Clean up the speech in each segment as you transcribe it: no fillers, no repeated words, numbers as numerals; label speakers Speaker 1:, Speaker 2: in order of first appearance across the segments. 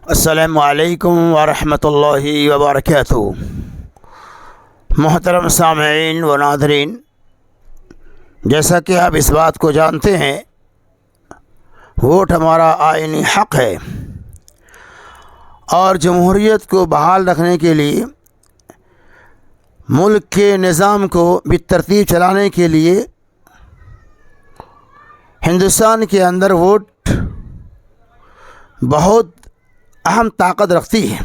Speaker 1: السلام علیکم ورحمۃ اللہ وبرکاتہ۔ محترم سامعین و ناظرین، جیسا کہ آپ اس بات کو جانتے ہیں، ووٹ ہمارا آئینی حق ہے اور جمہوریت کو بحال رکھنے کے لیے، ملک کے نظام کو بالترتیب چلانے کے لیے ہندوستان کے اندر ووٹ بہت اہم طاقت رکھتی ہے۔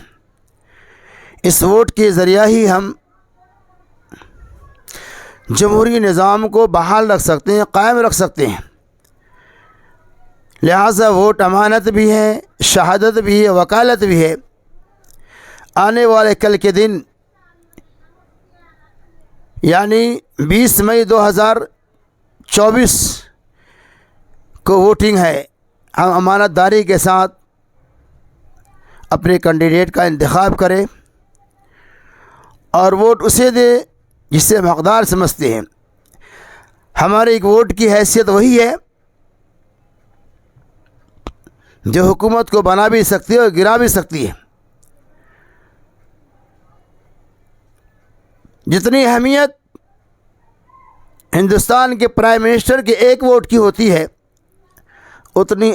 Speaker 1: اس ووٹ کے ذریعہ ہی ہم جمہوری نظام کو بحال رکھ سکتے ہیں، قائم رکھ سکتے ہیں۔ لہذا ووٹ امانت بھی ہے، شہادت بھی ہے، وکالت بھی ہے۔ آنے والے کل کے دن یعنی 20 مئی 2024 کو ووٹنگ ہے۔ ہم امانت داری کے ساتھ اپنے کینڈیڈیٹ کا انتخاب کریں اور ووٹ اسے دے جسے ہم حقدار سمجھتے ہیں۔ ہمارے ایک ووٹ کی حیثیت وہی ہے جو حکومت کو بنا بھی سکتی ہے اور گرا بھی سکتی ہے۔ جتنی اہمیت ہندوستان کے پرائم منسٹر کے ایک ووٹ کی ہوتی ہے، اتنی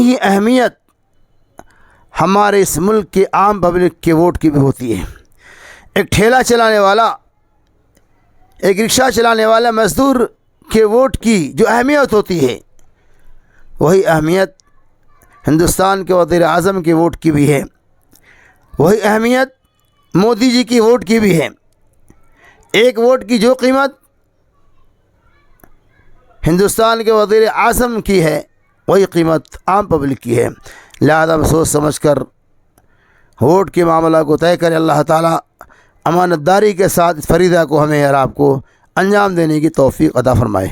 Speaker 1: ہی اہمیت ہمارے اس ملک کے عام پبلک کے ووٹ کی بھی ہوتی ہے۔ ایک ٹھیلا چلانے والا، ایک رکشہ چلانے والا مزدور کے ووٹ کی جو اہمیت ہوتی ہے، وہی اہمیت ہندوستان کے وزیر اعظم کے ووٹ کی بھی ہے، وہی اہمیت مودی جی کی ووٹ کی بھی ہے۔ ایک ووٹ کی جو قیمت ہندوستان کے وزیر اعظم کی ہے، وہی قیمت عام پبلک کی ہے۔ لہذا سوچ سمجھ کر ووٹ کے معاملہ کو طے کرے۔ اللہ تعالیٰ امانت داری کے ساتھ اس فریضہ کو ہمیں اور آپ کو انجام دینے کی توفیق عطا فرمائے۔